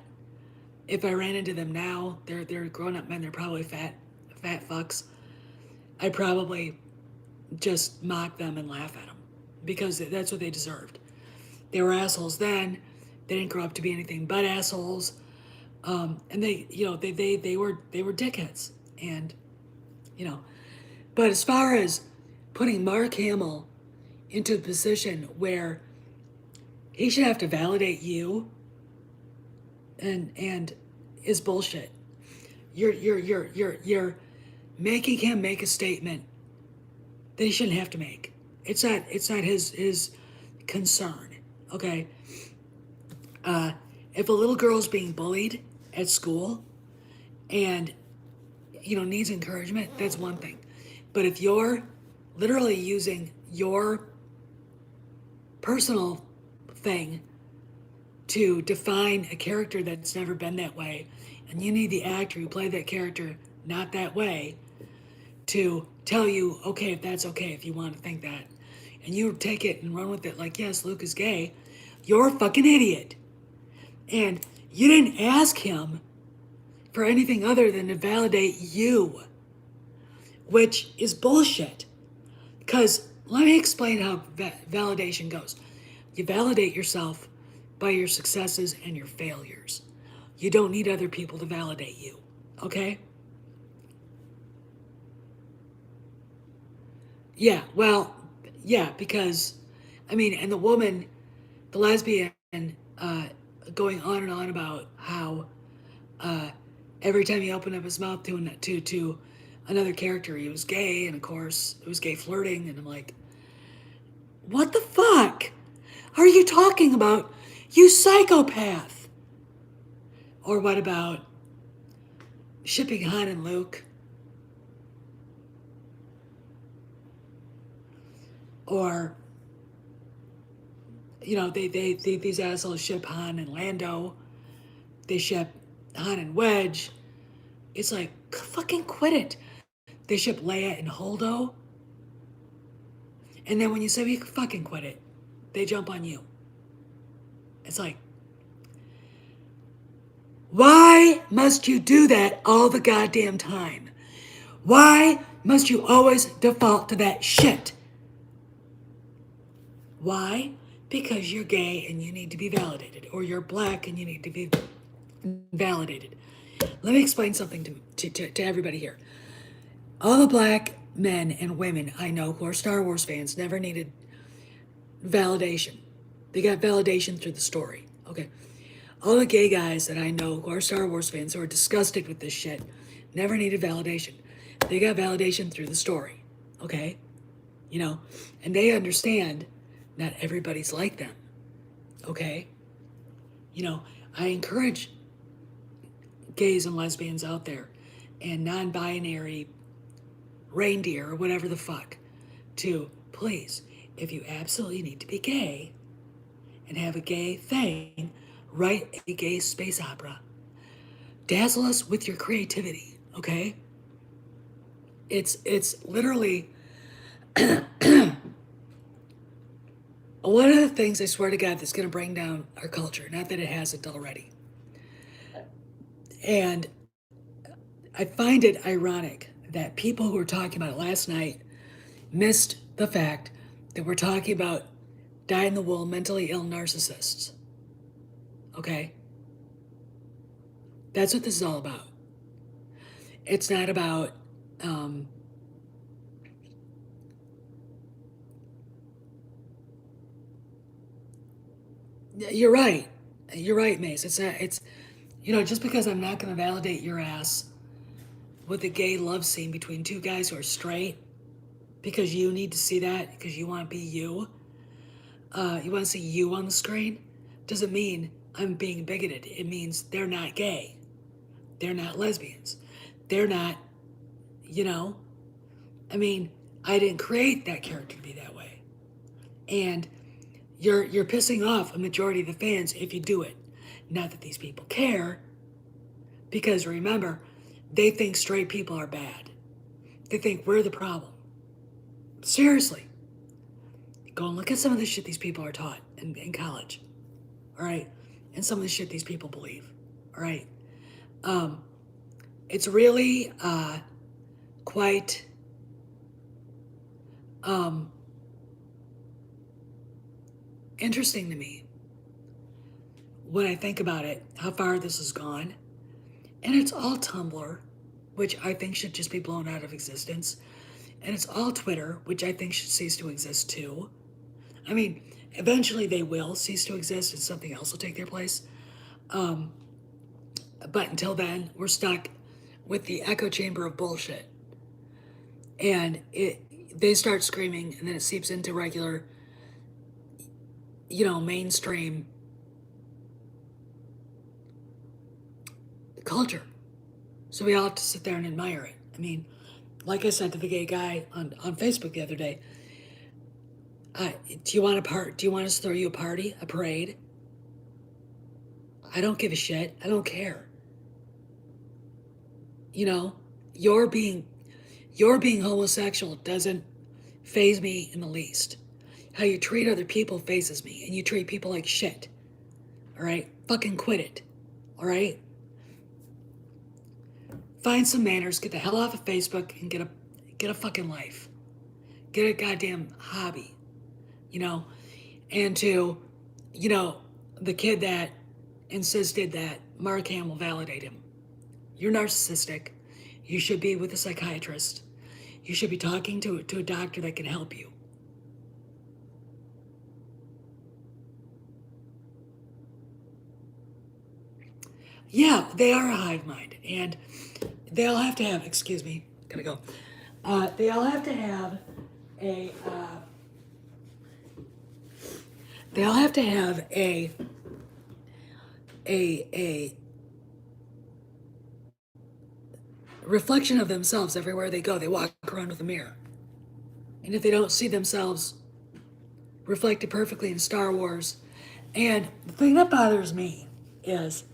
if I ran into them now, they're grown-up men. They're probably fat fucks. I'd probably just mock them and laugh at them because that's what they deserved. They were assholes then. They didn't grow up to be anything but assholes. And they were dickheads. And, but as far as putting Mark Hamill into a position where he should have to validate you and is bullshit. You're making him make a statement that he shouldn't have to make. It's not his concern. Okay. If a little girl's being bullied at school and needs encouragement, that's one thing. But if you're literally using your personal thing to define a character that's never been that way, and you need the actor who played that character not that way to tell you, okay, if that's okay, if you want to think that, and you take it and run with it like, yes, Luke is gay, you're a fucking idiot. And you didn't ask him for anything other than to validate you, which is bullshit. Because let me explain how validation goes. You validate yourself by your successes and your failures. You don't need other people to validate you, okay? Yeah, well, yeah, because, and the woman, the lesbian, going on and on about how every time he opened up his mouth to another character, he was gay, and of course, it was gay flirting, and I'm like, what the fuck are you talking about, you psychopath? Or what about shipping Han and Luke? Or, these assholes ship Han and Lando. They ship Han and Wedge. It's like, fucking quit it. They ship Leia and Holdo. And then when you say, we fucking quit it, they jump on you. It's like, why must you do that all the goddamn time? Why must you always default to that shit? Why? because you're gay and you need to be validated, or you're black and you need to be validated. Let me explain something to everybody here. All the black men and women I know who are Star Wars fans never needed validation. They got validation through the story. Okay. All the gay guys that I know who are Star Wars fans who are disgusted with this shit never needed validation. They got validation through the story. Okay? You know, and they understand not everybody's like them. Okay? You know, I encourage gays and lesbians out there and non-binary reindeer or whatever the fuck to please, if you absolutely need to be gay and have a gay thing, write a gay space opera. Dazzle us with your creativity, okay? It's literally one of the things I swear to God that's going to bring down our culture. Not that it hasn't already. And I find it ironic that people who were talking about it last night missed the fact that we're talking about dyed-in-the-wool mentally ill narcissists. Okay? That's what this is all about. It's not about you're right. You're right, Mace. It's you know, just because I'm not going to validate your ass with a gay love scene between two guys who are straight, because you need to see that, because you want to be you, you want to see you on the screen, doesn't mean I'm being bigoted. It means they're not gay. They're not lesbians. They're not, you know, I mean, I didn't create that character to be that way. And you're pissing off a majority of the fans if you do it. Not that these people care, because remember, they think straight people are bad. They think we're the problem. Seriously. Go and look at some of the shit these people are taught in college. All right? And some of the shit these people believe. All right? It's really quite interesting to me when I think about it, how far this has gone. And it's all Tumblr, which I think should just be blown out of existence. And it's all Twitter, which I think should cease to exist too. I mean, eventually they will cease to exist and something else will take their place. But until then, we're stuck with the echo chamber of bullshit. And they start screaming, and then it seeps into regular, you know, mainstream culture. So we all have to sit there and admire it. I mean, like I said to the gay guy on Facebook the other day, do you want us to throw you a party, a parade? I don't give a shit. I don't care. You know, your being homosexual doesn't faze me in the least. How you treat other people fazes me, and you treat people like shit. All right? Fucking quit it. All right? Find some manners, get the hell off of Facebook, and get a fucking life. Get a goddamn hobby. You know? And to, you know, the kid that insisted that Mark Hamill validate him. You're narcissistic. You should be with a psychiatrist. You should be talking to a doctor that can help you. Yeah, they are a hive mind, and they all have to have, excuse me, gotta go. They all have to have a, they all have to have a reflection of themselves everywhere they go. They walk around with a mirror. And if they don't see themselves reflected perfectly in Star Wars, and the thing that bothers me is,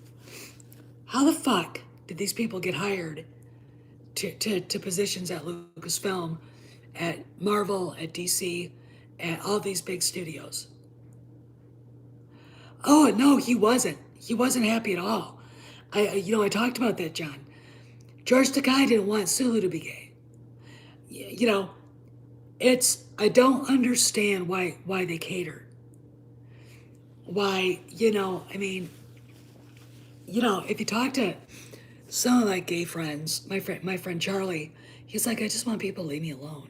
how the fuck did these people get hired to positions at Lucasfilm, at Marvel, at DC, at all these big studios? Oh, no, he wasn't. He wasn't happy at all. I talked about that, John. George Takei didn't want Sulu to be gay. You know, I don't understand why they catered. why, I mean, if you talk to some of my gay friends, my friend Charlie, he's like, I just want people to leave me alone.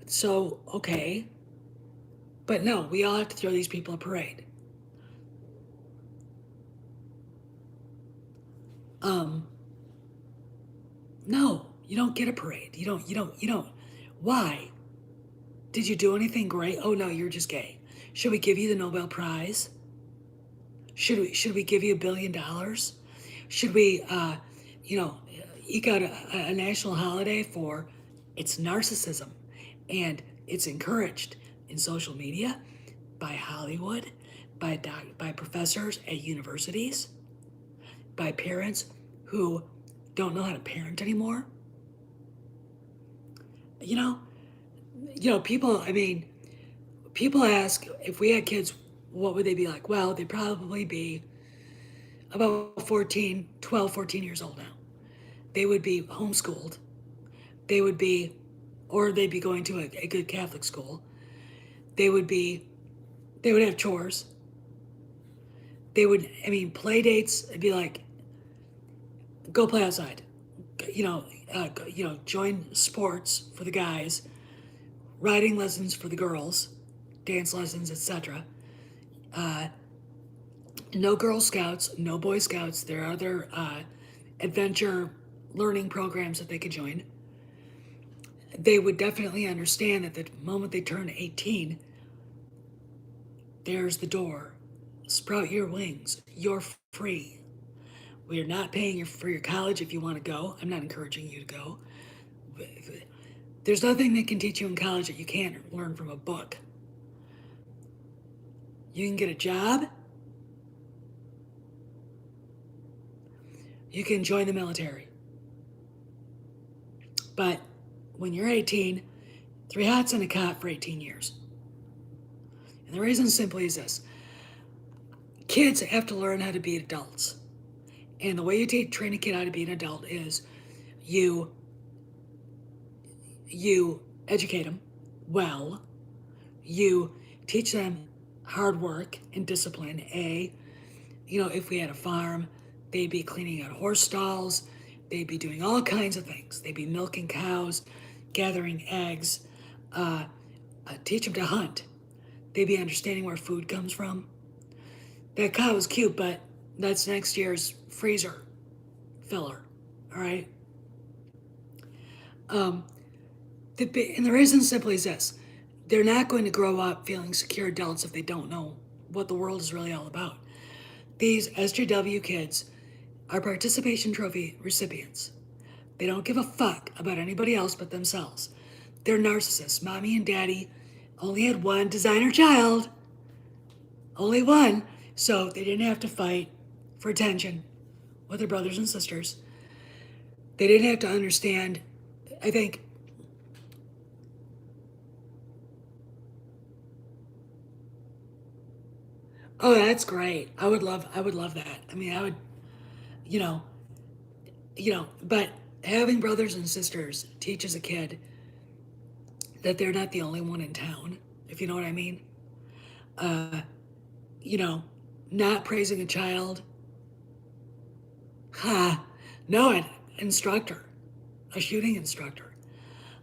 So, okay. But no, we all have to throw these people a parade. Um, no, you don't get a parade. You don't. Why? Did you do anything great? Oh no, you're just gay. Should we give you the Nobel Prize? Should we give you $1 billion? Should we, you know, eke out a national holiday for its narcissism, and it's encouraged in social media, by Hollywood, by professors at universities, by parents who don't know how to parent anymore. You know, people. I mean, people ask if we had kids, what would they be like? Well, they'd probably be about 14, 12, 14 years old now. They would be homeschooled. They would be, or they'd be going to a good Catholic school. They would have chores. Play dates, it'd be like, go play outside. Join sports for the guys, riding lessons for the girls, dance lessons, etc. No Girl Scouts, no Boy Scouts. There are other adventure learning programs that they could join. They would definitely understand that the moment they turn 18, there's the door. Sprout your wings. You're free. We are not paying for your college if you want to go. I'm not encouraging you to go. There's nothing that can teach you in college that you can't learn from a book. You can get a job. You can join the military. But when you're 18, 3 hots and a cot for 18 years. And the reason simply is this. Kids have to learn how to be adults. And the way you train a kid how to be an adult is you educate them well. You teach them hard work and discipline. If we had a farm, they'd be cleaning out horse stalls. They'd be doing all kinds of things. They'd be milking cows, gathering eggs, teach them to hunt. They'd be understanding where food comes from. That cow is cute, but that's next year's freezer filler, all right? And the reason simply is this. They're not going to grow up feeling secure adults if they don't know what the world is really all about. These SJW kids are participation trophy recipients. They don't give a fuck about anybody else but themselves. They're narcissists. Mommy and daddy only had one designer child. Only one. So they didn't have to fight for attention with their brothers and sisters. They didn't have to understand, I think, oh, that's great. I would love that. I mean, I would, you know, but having brothers and sisters teaches a kid that they're not the only one in town, if you know what I mean. Uh, you know, not praising a child. No, an instructor, a shooting instructor.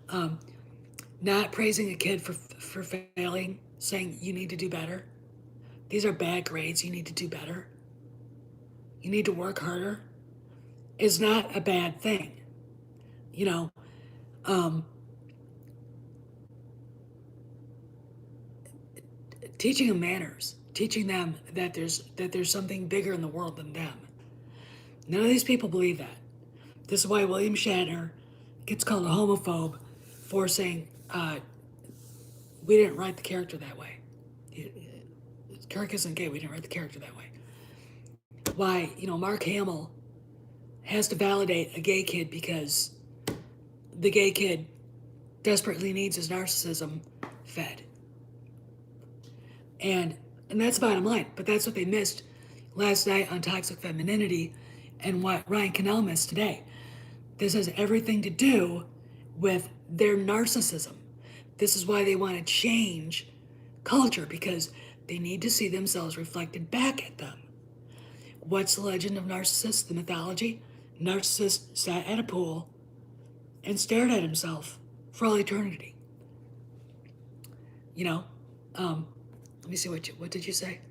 Um, Not praising a kid for failing, saying you need to do better. These are bad grades. You need to do better. You need to work harder. Is not a bad thing. You know, um, teaching them manners, teaching them that there's something bigger in the world than them. None of these people believe that. This is why William Shatner gets called a homophobe for saying we didn't write the character that way. Kirk isn't gay. We didn't write the character that way. Why, Mark Hamill has to validate a gay kid because the gay kid desperately needs his narcissism fed. And that's bottom line. But that's what they missed last night on Toxic Femininity and what Ryan Cannell missed today. This has everything to do with their narcissism. This is why they want to change culture because they need to see themselves reflected back at them. What's the legend of Narcissus, the mythology? Narcissus sat at a pool and stared at himself for all eternity. You know, let me see what did you say?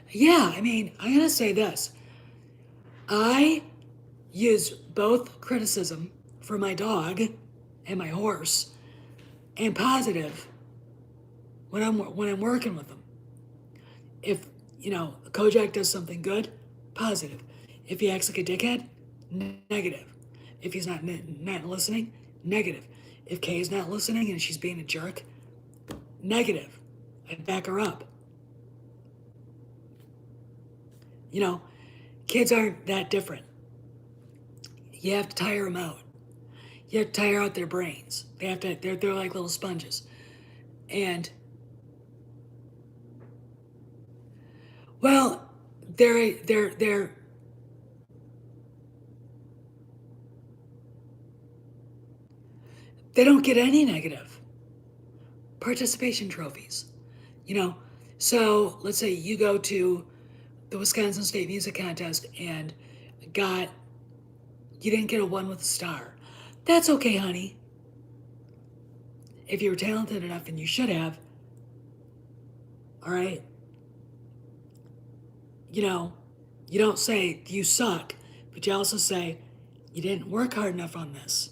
Yeah, I mean, I'm gonna say this. I use both criticism for my dog and my horse and positive when I'm working with them. If Kojak does something good, positive. If he acts like a dickhead, negative. If he's not listening, negative. If Kay is not listening and she's being a jerk, negative. I back her up. Kids aren't that different. You have to tire them out. You have to tire out their brains. They're like little sponges. And well, they don't get any negative participation trophies. So let's say you go to the Wisconsin State Music Contest and you didn't get a 1 with a star. That's okay, honey. If you were talented enough, and you should have, all right? You don't say you suck, but you also say you didn't work hard enough on this.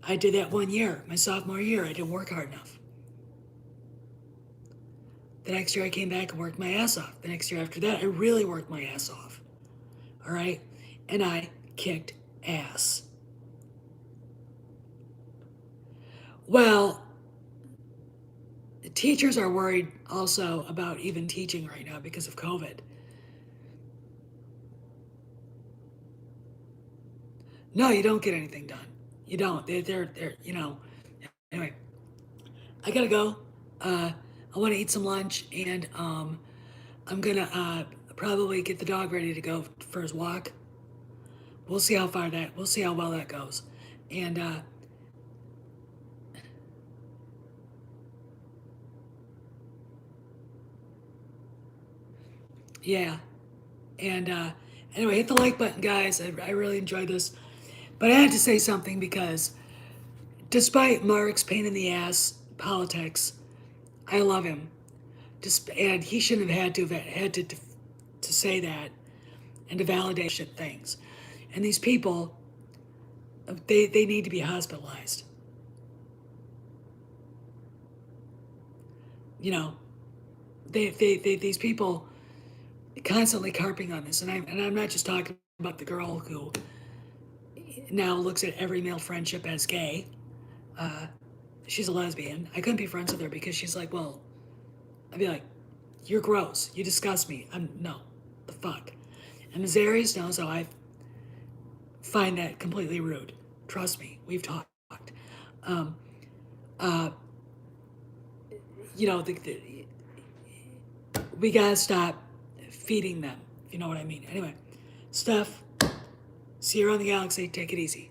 I did that 1 year, my sophomore year, I didn't work hard enough. The next year I came back and worked my ass off. The next year after that, I really worked my ass off. All right? And I kicked ass. Well, teachers are worried also about even teaching right now because of COVID. No, you don't get anything done. You don't. They're Anyway, I gotta go. I want to eat some lunch, and I'm gonna probably get the dog ready to go for his walk. We'll see how well that goes. And yeah. And anyway, hit the like button, guys. I really enjoyed this. But I had to say something because despite Mark's pain in the ass politics, I love him. And he shouldn't have had to say that and to validate shit things. And these people, they need to be hospitalized. These people constantly carping on this, and I'm not just talking about the girl who now looks at every male friendship as gay. She's a lesbian. I couldn't be friends with her because she's like, well, I'd be like, you're gross. You disgust me. No, the fuck. And Ms. Aries knows how I find that completely rude. Trust me, we've talked. We gotta stop feeding them. You know what I mean? Anyway, Steph, see you around the galaxy. Take it easy.